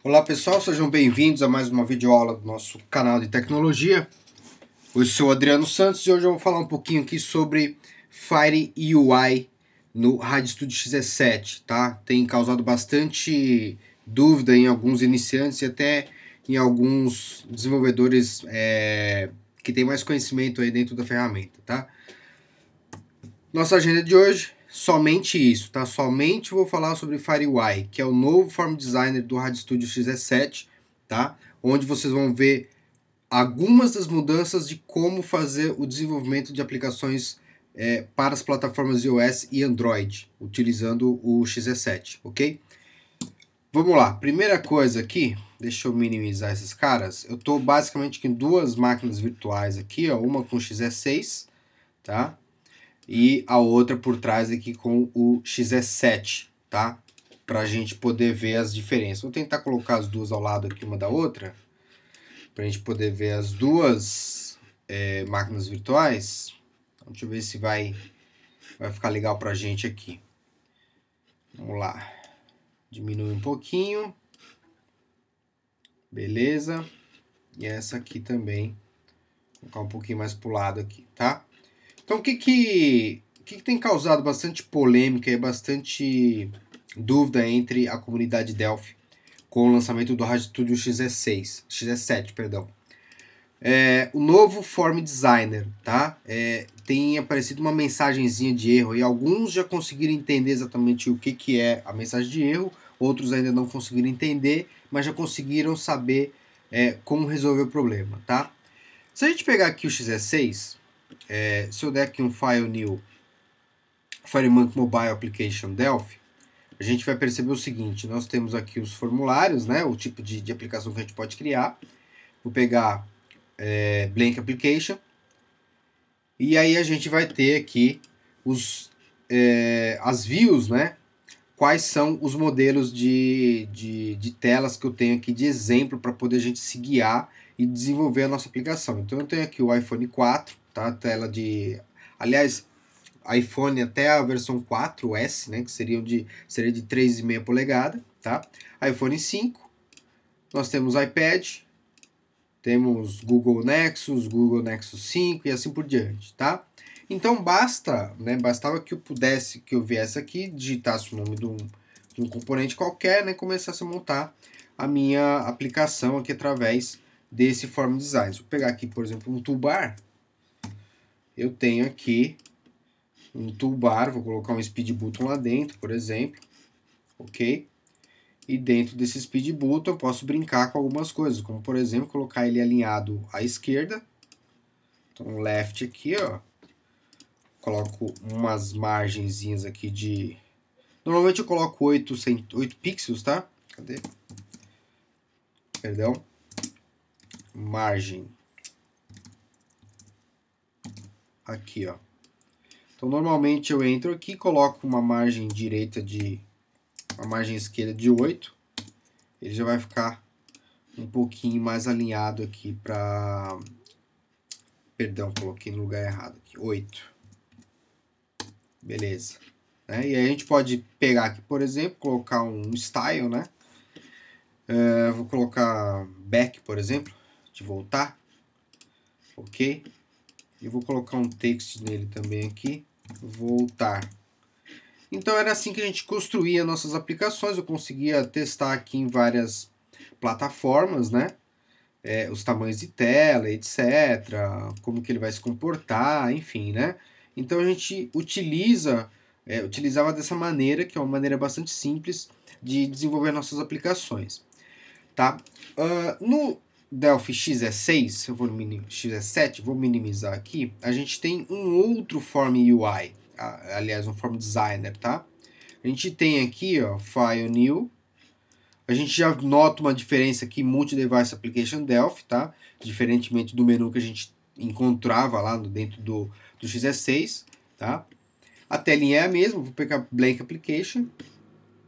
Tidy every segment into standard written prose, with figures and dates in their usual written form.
Olá pessoal, sejam bem-vindos a mais uma videoaula do nosso canal de tecnologia. Eu sou Adriano Santos e hoje eu vou falar um pouquinho aqui sobre Fire UI no RADStudio XE7, tá? Tem causado bastante dúvida em alguns iniciantes e até em alguns desenvolvedores que têm mais conhecimento aí dentro da ferramenta, tá? Nossa agenda de hoje, somente isso, tá? Somente vou falar sobre FireUI, que é o novo Form Designer do RADStudio XE7, tá? Onde vocês vão ver algumas das mudanças de como fazer o desenvolvimento de aplicações para as plataformas iOS e Android, utilizando o XE7, ok? Vamos lá, primeira coisa aqui, deixa eu minimizar esses caras. Eu estou basicamente com duas máquinas virtuais aqui, ó, uma com XE6, tá? E a outra por trás aqui com o XE7, tá? Pra gente poder ver as diferenças. Vou tentar colocar as duas ao lado aqui uma da outra, pra gente poder ver as duas máquinas virtuais. Então, deixa eu ver se vai ficar legal pra gente aqui. Vamos lá. Diminui um pouquinho. Beleza. E essa aqui também. Vou colocar um pouquinho mais pro lado aqui, tá? Então, o que tem causado bastante polêmica e bastante dúvida entre a comunidade Delphi com o lançamento do RADStudio XE7, perdão. O novo Form Designer, tá? Tem aparecido uma mensagenzinha de erro e alguns já conseguiram entender exatamente o que é a mensagem de erro, outros ainda não conseguiram entender, mas já conseguiram saber como resolver o problema, tá? Se a gente pegar aqui o XE6, se eu der aqui um File New, FireMonkey Mobile Application Delphi, a gente vai perceber o seguinte, nós temos aqui os formulários, né, o tipo de aplicação que a gente pode criar. Vou pegar Blank Application, e aí a gente vai ter aqui as views, né, quais são os modelos de telas que eu tenho aqui de exemplo para poder a gente se guiar e desenvolver a nossa aplicação. Então eu tenho aqui o iPhone 4, tá? Tela de... Aliás, iPhone até a versão 4S, né? Que seria de 3,5 polegadas, tá? iPhone 5, nós temos iPad, temos Google Nexus 5 e assim por diante, tá? Então bastava que eu viesse aqui, digitasse o nome de um componente qualquer, né, começasse a montar a minha aplicação aqui através desse Form Design. Se eu pegar aqui, por exemplo, um toolbar, eu tenho aqui um toolbar, vou colocar um speed button lá dentro, por exemplo, ok? E dentro desse speed button eu posso brincar com algumas coisas, como por exemplo, colocar ele alinhado à esquerda, então left aqui, ó, coloco umas margenzinhas aqui de... Normalmente eu coloco 8 pixels, tá? Cadê? Perdão. Margem. Aqui, ó. Então normalmente eu entro aqui, coloco uma margem direita uma margem esquerda de 8. Ele já vai ficar um pouquinho mais alinhado aqui para... Perdão, coloquei no lugar errado aqui. 8. Beleza. E aí a gente pode pegar aqui, por exemplo, colocar um style, né? Vou colocar back, por exemplo, de voltar. Ok. E vou colocar um text nele também aqui. Voltar. Então era assim que a gente construía nossas aplicações. Eu conseguia testar aqui em várias plataformas, né? Os tamanhos de tela, etc. Como que ele vai se comportar, enfim, né? Então a gente utilizava dessa maneira, que é uma maneira bastante simples de desenvolver nossas aplicações, tá? No Delphi XE6, XE7, vou minimizar aqui, a gente tem um outro Form UI, aliás, um Form Designer, tá? A gente tem aqui, ó, File New, a gente já nota uma diferença aqui, Multi-Device Application Delphi, tá? Diferentemente do menu que a gente encontrava lá dentro do XE6, tá? A telinha é a mesma, vou pegar Blank Application.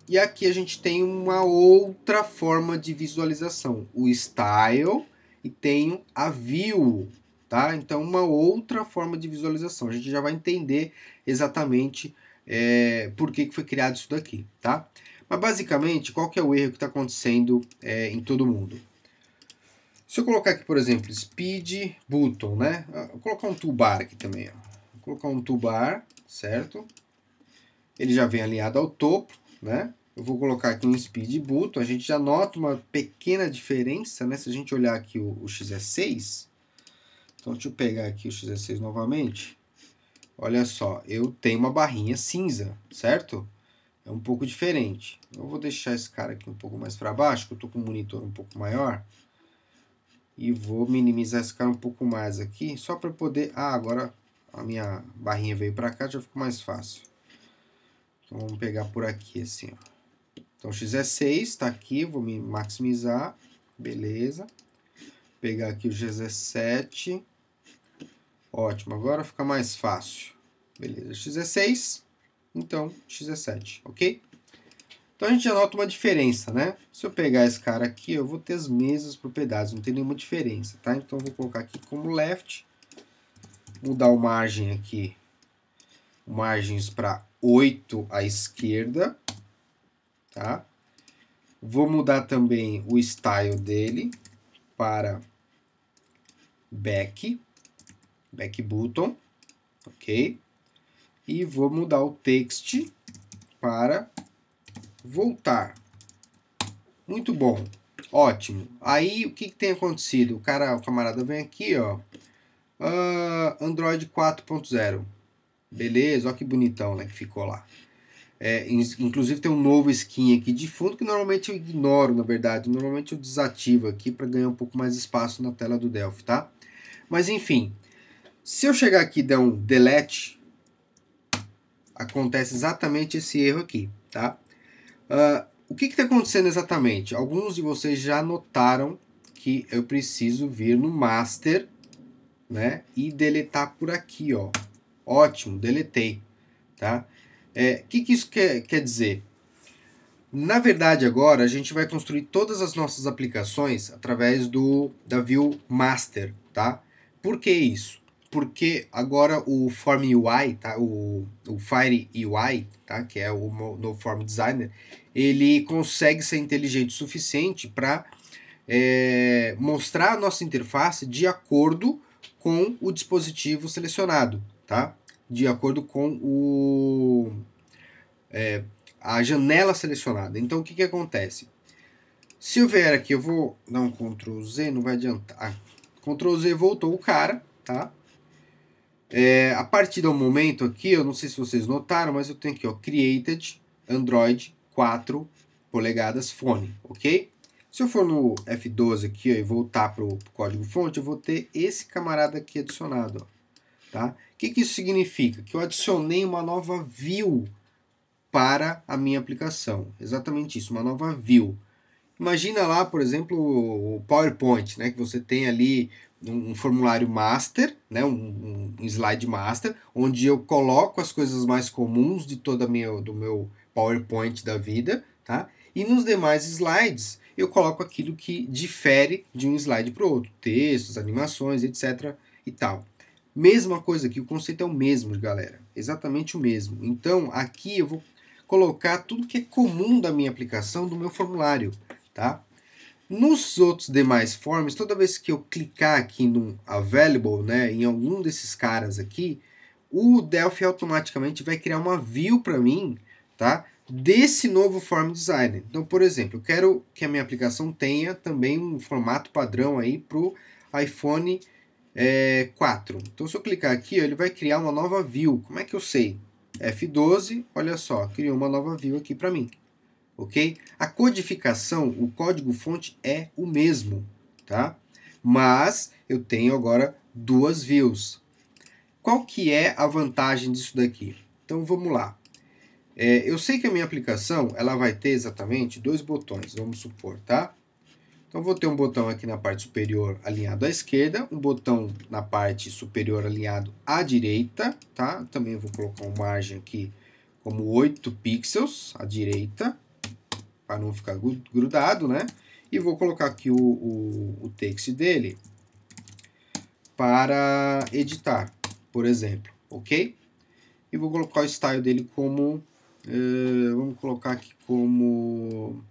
E aqui a gente tem uma outra forma de visualização, o Style, e tenho a View, tá? Então uma outra forma de visualização. A gente já vai entender exatamente por que foi criado isso daqui, tá? Mas basicamente, qual que é o erro que está acontecendo em todo mundo? Se eu colocar aqui, por exemplo, speed button, né? Vou colocar um toolbar aqui também, ó. Vou colocar um toolbar, certo? Ele já vem alinhado ao topo, né? Eu vou colocar aqui um speed button, a gente já nota uma pequena diferença, né? Se a gente olhar aqui o XE6, então deixa eu pegar aqui o XE6 novamente. Olha só, eu tenho uma barrinha cinza, certo? É um pouco diferente. Eu vou deixar esse cara aqui um pouco mais para baixo, que eu estou com um monitor um pouco maior. E vou minimizar esse cara um pouco mais aqui, só para poder... Ah, agora a minha barrinha veio para cá, já ficou mais fácil. Então vamos pegar por aqui assim, ó. Então XE6 está aqui, vou me maximizar, beleza. Pegar aqui o XE7. Ótimo, agora fica mais fácil. Beleza, XE6, então XE7, ok? Então a gente já nota uma diferença, né? Se eu pegar esse cara aqui, eu vou ter as mesmas propriedades, não tem nenhuma diferença, tá? Então eu vou colocar aqui como left, mudar o margem aqui, margens para 8 à esquerda, tá? Vou mudar também o style dele para back button, ok? E vou mudar o text para voltar. Muito bom, ótimo. Aí o que tem acontecido? O camarada vem aqui, ó, Android 4.0. Beleza, olha que bonitão, né, que ficou lá. Inclusive tem um novo skin aqui de fundo que normalmente eu ignoro, na verdade. Normalmente eu desativo aqui para ganhar um pouco mais de espaço na tela do Delphi, tá? Mas enfim, se eu chegar aqui e der um delete, acontece exatamente esse erro aqui, tá? O que está acontecendo exatamente? Alguns de vocês já notaram que eu preciso vir no master, né, e deletar por aqui, ó. Ótimo, deletei, tá? Que isso quer dizer? Na verdade, agora a gente vai construir todas as nossas aplicações através da view master, tá? Por que isso? Porque agora o Form UI, tá? o Fire UI, tá? Que é o no Form Designer, ele consegue ser inteligente o suficiente para mostrar a nossa interface de acordo com o dispositivo selecionado, tá? De acordo com a janela selecionada. Então o que acontece? Se eu vier aqui, eu vou dar um Ctrl Z, não vai adiantar. Ctrl Z voltou o cara, tá? A partir do momento aqui, eu não sei se vocês notaram, mas eu tenho aqui, ó, Created Android 4 polegadas Phone, ok? Se eu for no F12 aqui, ó, e voltar para o código fonte, eu vou ter esse camarada aqui adicionado, ó, tá? O que isso significa? Que eu adicionei uma nova view para a minha aplicação. Exatamente isso, uma nova view. Imagina lá, por exemplo, o PowerPoint, né, que você tem ali um formulário master, né, um slide master, onde eu coloco as coisas mais comuns de do meu PowerPoint da vida, tá? E nos demais slides eu coloco aquilo que difere de um slide para o outro, textos, animações, etc. e tal. Mesma coisa aqui, o conceito é o mesmo, galera, exatamente o mesmo. Então aqui eu vou colocar tudo que é comum da minha aplicação, do meu formulário, tá? Nos outros demais forms, toda vez que eu clicar aqui no available, né, em algum desses caras aqui, o Delphi automaticamente vai criar uma view para mim, tá? Desse novo form designer. Então, por exemplo, eu quero que a minha aplicação tenha também um formato padrão aí para o iPhone 4. Então, se eu clicar aqui, ele vai criar uma nova view. Como é que eu sei? F12, olha só, criou uma nova view aqui para mim. Ok? A codificação, o código-fonte é o mesmo, tá? Mas eu tenho agora duas views. Qual que é a vantagem disso daqui? Então vamos lá. Eu sei que a minha aplicação ela vai ter exatamente dois botões, vamos supor, tá? Então vou ter um botão aqui na parte superior alinhado à esquerda, um botão na parte superior alinhado à direita, tá? Também vou colocar uma margem aqui como 8 pixels à direita, para não ficar grudado, né? E vou colocar aqui o text dele para editar, por exemplo, ok? E vou colocar o style dele como Vamos colocar aqui como...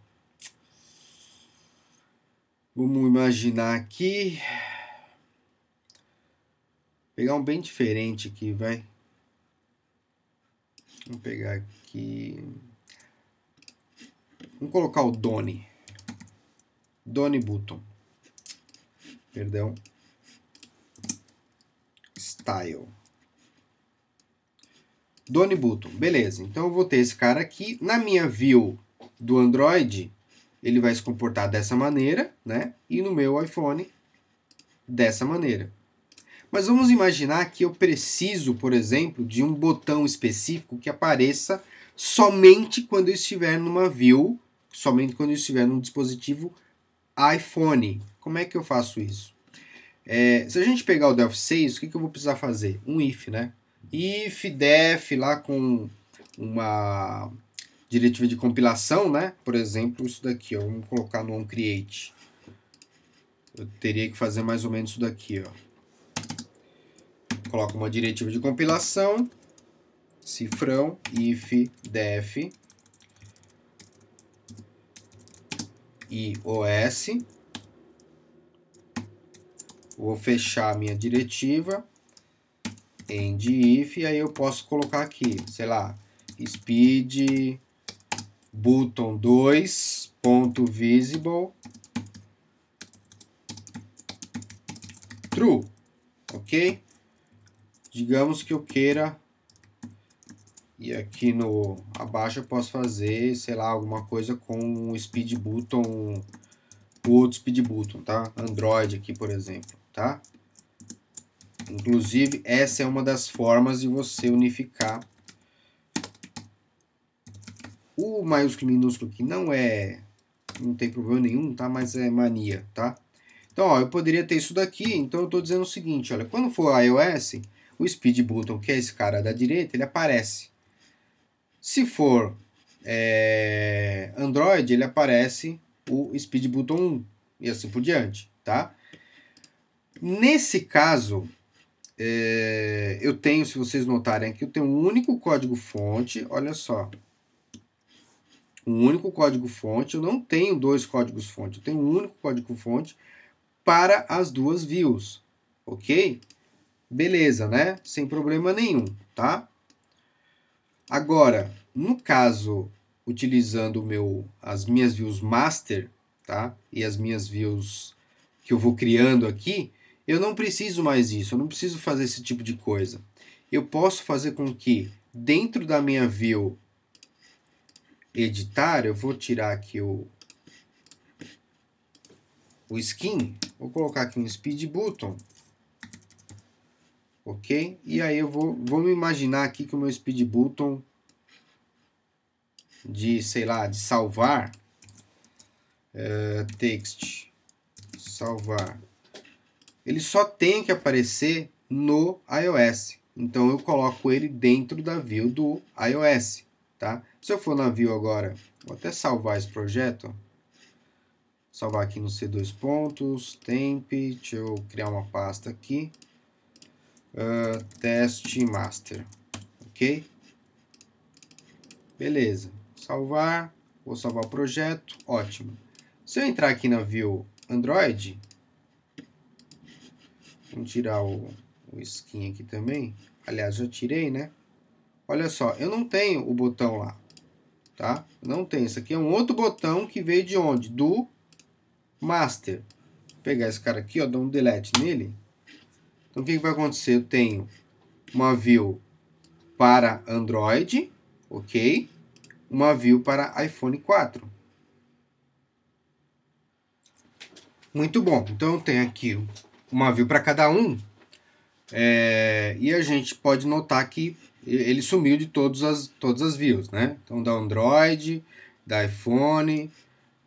Vamos imaginar aqui... Pegar um bem diferente aqui, vai. Vamos pegar aqui... Vamos colocar o Donny. Donny Button. Perdão. Style. Donny Button. Beleza. Então eu vou ter esse cara aqui. Na minha view do Android, ele vai se comportar dessa maneira, né? E no meu iPhone, dessa maneira. Mas vamos imaginar que eu preciso, por exemplo, de um botão específico que apareça somente quando eu estiver numa view, somente quando eu estiver num dispositivo iPhone. Como é que eu faço isso? Se a gente pegar o Delphi 6, o que eu vou precisar fazer? Um if, né? If def lá com uma diretiva de compilação, né? Por exemplo, isso daqui, ó. Vamos colocar no onCreate. Eu teria que fazer mais ou menos isso daqui, ó. Coloco uma diretiva de compilação, cifrão, if def iOS. Vou fechar a minha diretiva, end if, e aí eu posso colocar aqui, sei lá, speed button 2.visible true, ok? Digamos que eu queira, e aqui no abaixo eu posso fazer, sei lá, alguma coisa com o speed button, o outro speed button, tá? Android aqui, por exemplo, tá? Inclusive, essa é uma das formas de você unificar. O maiúsculo e minúsculo aqui não tem problema nenhum, tá? Mas é mania, tá? Então, ó, eu poderia ter isso daqui, então eu estou dizendo o seguinte, olha, quando for iOS, o speed button, que é esse cara da direita, ele aparece. Se for Android, ele aparece o speed button 1 e assim por diante, tá? Nesse caso, eu tenho, se vocês notarem aqui, eu tenho um único código-fonte, olha só. Um único código-fonte, eu não tenho dois códigos-fonte, eu tenho um único código-fonte para as duas views, ok? Beleza, né? Sem problema nenhum, tá? Agora, no caso, utilizando as minhas views master, tá? E as minhas views que eu vou criando aqui, eu não preciso mais disso, eu não preciso fazer esse tipo de coisa. Eu posso fazer com que, dentro da minha view editar, eu vou tirar aqui o skin, vou colocar aqui um speed button, ok? E aí eu vou me imaginar aqui que o meu speed button de, sei lá, de salvar, text, salvar, ele só tem que aparecer no iOS. Então eu coloco ele dentro da view do iOS, tá? Se eu for na view agora, vou até salvar esse projeto, salvar aqui no C2 pontos, temp, deixa eu criar uma pasta aqui, teste master, ok? Beleza, salvar, vou salvar o projeto, ótimo. Se eu entrar aqui na view Android, vamos tirar o skin aqui também, aliás, já tirei, né? Olha só, eu não tenho o botão lá, tá? Não tem, isso aqui é um outro botão que veio de onde? Do master. Vou pegar esse cara aqui, ó, dar um delete nele. Então o que vai acontecer? Eu tenho uma view para Android, ok? Uma view para iPhone 4. Muito bom. Então eu tenho aqui uma view para cada um. E a gente pode notar que ele sumiu de todas as views, né? Então da Android, da iPhone,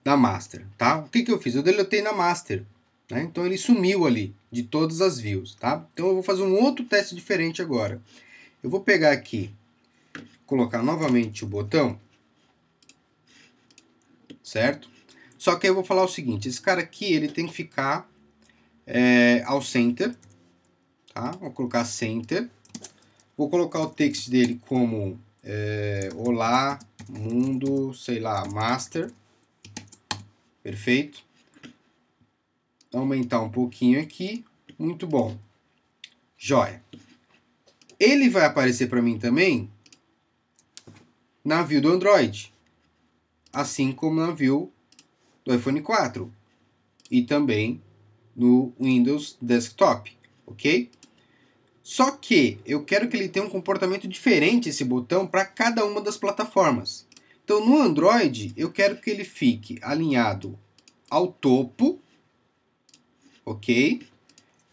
da Master, tá? O que eu fiz? Eu deletei na Master, né? Então ele sumiu ali de todas as views, tá? Então eu vou fazer um outro teste diferente agora. Eu vou pegar aqui, colocar novamente o botão, certo? Só que aí eu vou falar o seguinte, esse cara aqui ele tem que ficar ao center, tá? Vou colocar center, vou colocar o text dele como Olá, mundo, sei lá, master. Perfeito. Aumentar um pouquinho aqui. Muito bom. Joia. Ele vai aparecer para mim também na view do Android, assim como na view do iPhone 4 e também no Windows Desktop, ok? Só que eu quero que ele tenha um comportamento diferente, esse botão, para cada uma das plataformas. Então no Android eu quero que ele fique alinhado ao topo, ok?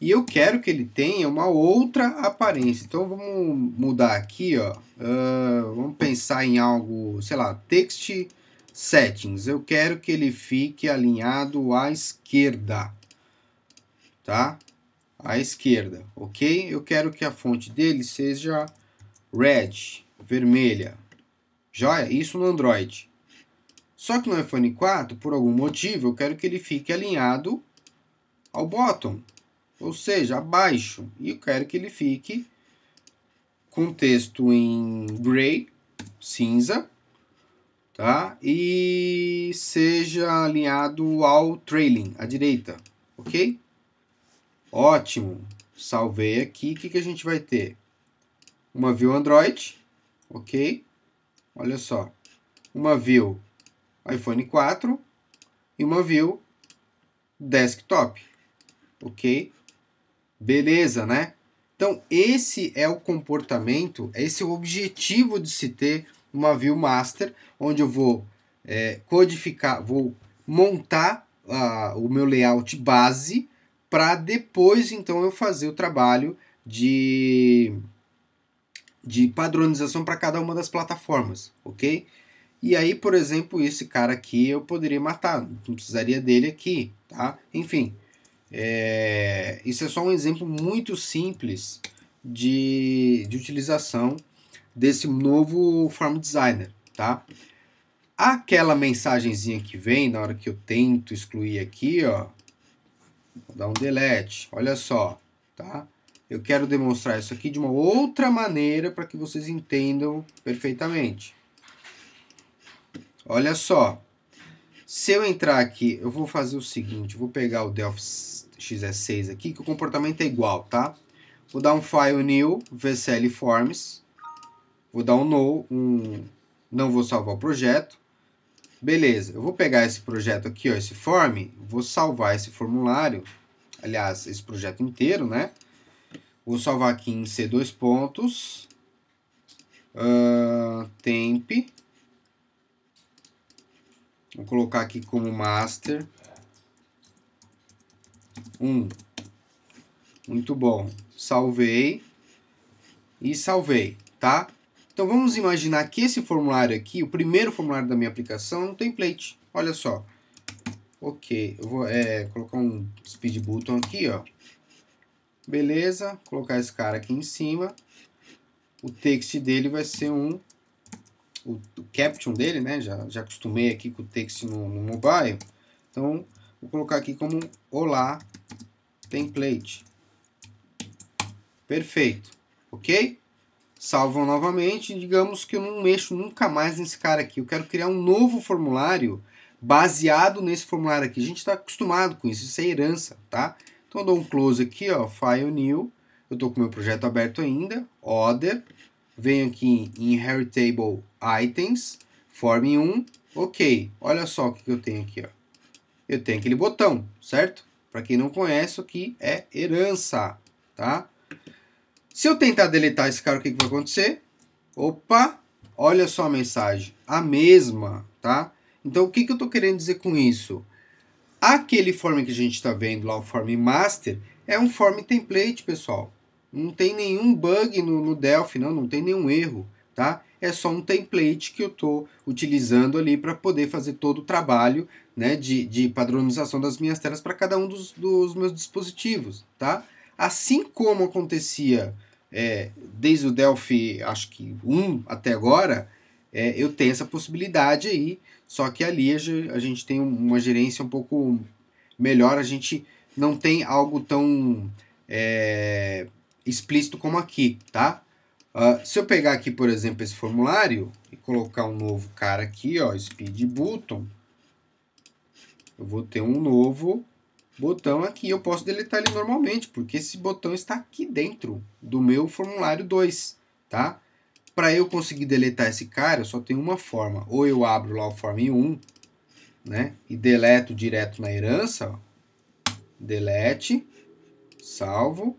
E eu quero que ele tenha uma outra aparência. Então vamos mudar aqui, ó. Vamos pensar em algo, sei lá, Text Settings. Eu quero que ele fique alinhado à esquerda, tá? À esquerda, ok? Eu quero que a fonte dele seja red, vermelha. Joia? Isso no Android. Só que no iPhone 4, por algum motivo, eu quero que ele fique alinhado ao bottom, ou seja, abaixo. E eu quero que ele fique com texto em gray, cinza, tá? E seja alinhado ao trailing, à direita, ok? Ótimo. Salvei aqui. O que a gente vai ter? Uma view Android, ok? Olha só. Uma view iPhone 4 e uma view desktop, ok? Beleza, né? Então, esse é o comportamento, esse é o objetivo de se ter uma view master, onde eu vou codificar, vou montar o meu layout base para depois, então, eu fazer o trabalho de padronização para cada uma das plataformas, ok? E aí, por exemplo, esse cara aqui eu poderia matar, não precisaria dele aqui, tá? Enfim, isso é só um exemplo muito simples de utilização desse novo Form Designer, tá? Aquela mensagenzinha que vem na hora que eu tento excluir aqui, ó, vou dar um delete, olha só, tá? Eu quero demonstrar isso aqui de uma outra maneira para que vocês entendam perfeitamente. Olha só, se eu entrar aqui, eu vou fazer o seguinte, eu vou pegar o Delphi XS6 aqui, que o comportamento é igual, tá? Vou dar um File New, VCL Forms, vou dar um No, não vou salvar o projeto. Beleza, eu vou pegar esse projeto aqui, ó, esse form, vou salvar esse formulário, aliás, esse projeto inteiro, né? Vou salvar aqui em C2 pontos, temp, vou colocar aqui como master 1. Muito bom. Salvei e salvei, tá? Então vamos imaginar que esse formulário aqui, o primeiro formulário da minha aplicação, é um template. Olha só. Ok, eu vou colocar um speed button aqui, ó. Beleza, colocar esse cara aqui em cima. O text dele vai ser o caption dele, né? Já acostumei aqui com o text no mobile. Então, vou colocar aqui como olá template. Perfeito, ok? Salvam novamente, digamos que eu não mexo nunca mais nesse cara aqui. Eu quero criar um novo formulário baseado nesse formulário aqui. A gente está acostumado com isso, isso é herança, tá? Então eu dou um close aqui, ó, File New. Eu estou com o meu projeto aberto ainda, Order. Venho aqui em Inheritable Items, Form 1. Ok, olha só o que eu tenho aqui, ó. Eu tenho aquele botão, certo? Para quem não conhece, isso aqui é herança, tá? Se eu tentar deletar esse cara, o que vai acontecer? Opa, olha só a mensagem, a mesma, tá? Então, o que eu estou querendo dizer com isso? Aquele form que a gente está vendo lá, o form master, é um form template, pessoal. Não tem nenhum bug no Delphi, não tem nenhum erro, tá? É só um template que eu estou utilizando ali para poder fazer todo o trabalho, né, de padronização das minhas telas para cada um dos meus dispositivos, tá? Assim como acontecia desde o Delphi, acho que 1 até agora, eu tenho essa possibilidade aí, só que ali a gente tem uma gerência um pouco melhor, a gente não tem algo tão explícito como aqui, tá? Se eu pegar aqui, por exemplo, esse formulário e colocar um novo cara aqui, ó, Speed Button, eu vou ter um novo botão aqui. Eu posso deletar ele normalmente, porque esse botão está aqui dentro do meu formulário 2, tá? Para eu conseguir deletar esse cara, eu só tenho uma forma. Ou eu abro lá o Form 1, né? E deleto direto na herança, ó. Delete, salvo.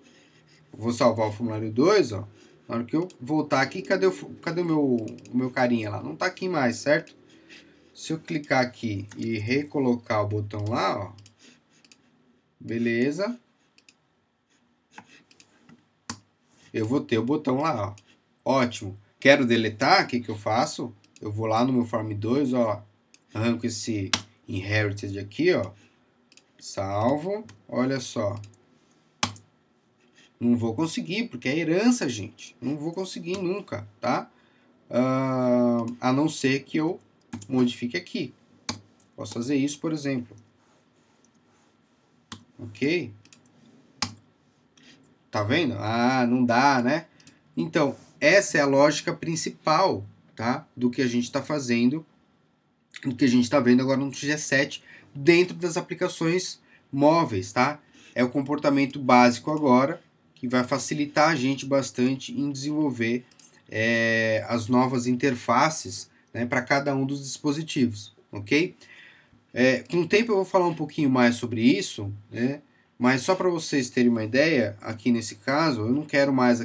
Vou salvar o formulário 2, ó. Na hora que eu voltar aqui, cadê o meu carinha lá? Não tá aqui mais, certo? Se eu clicar aqui e recolocar o botão lá, ó. Beleza. Eu vou ter o botão lá, ó. Ótimo. Quero deletar, o que eu faço? Eu vou lá no meu Form 2, ó. Arranco esse Inherited aqui, ó. Salvo. Olha só. Não vou conseguir, porque é herança, gente. Não vou conseguir nunca, tá? A não ser que eu modifique aqui. Posso fazer isso, por exemplo. Ok? Tá vendo? Ah, não dá, né? Então, essa é a lógica principal, tá? Do que a gente está fazendo, do que a gente está vendo agora no XG7 dentro das aplicações móveis, tá? É o comportamento básico agora, que vai facilitar a gente bastante em desenvolver as novas interfaces, né, para cada um dos dispositivos, ok? Com o tempo eu vou falar um pouquinho mais sobre isso, né? Mas só para vocês terem uma ideia, aqui nesse caso, eu não quero mais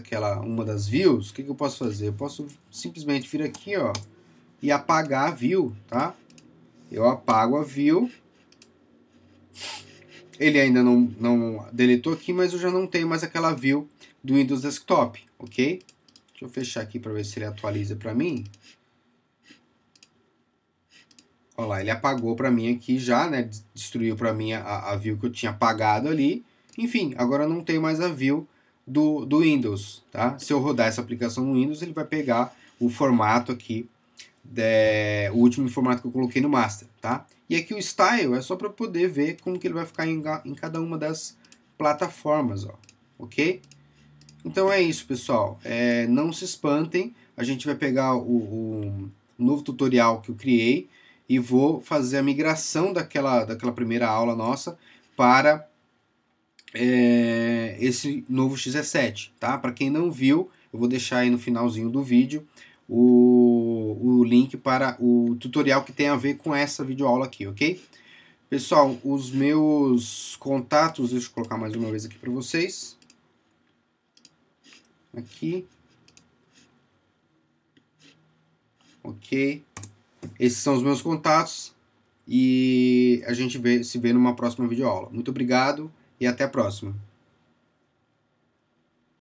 uma das views. O que eu posso fazer? Eu posso simplesmente vir aqui, ó, e apagar a view, tá? Eu apago a view. Ele ainda não deletou aqui, mas eu já não tenho mais aquela view do Windows Desktop, ok? Deixa eu fechar aqui para ver se ele atualiza para mim. Olha lá, ele apagou para mim aqui já, né? Destruiu para mim a view que eu tinha apagado ali. Enfim, agora não tem mais a view do Windows, tá? Se eu rodar essa aplicação no Windows, ele vai pegar o formato aqui, o último formato que eu coloquei no Master, tá? E aqui o Style é só para poder ver como que ele vai ficar em cada uma das plataformas, ó, ok? Então é isso, pessoal. Não se espantem, a gente vai pegar o novo tutorial que eu criei e vou fazer a migração daquela primeira aula nossa para esse novo XE7, tá? Para quem não viu, eu vou deixar aí no finalzinho do vídeo o link para o tutorial que tem a ver com essa videoaula aqui, ok? Pessoal, os meus contatos, deixa eu colocar mais uma vez aqui para vocês. Aqui. Ok. Esses são os meus contatos e a gente se vê numa próxima videoaula. Muito obrigado e até a próxima.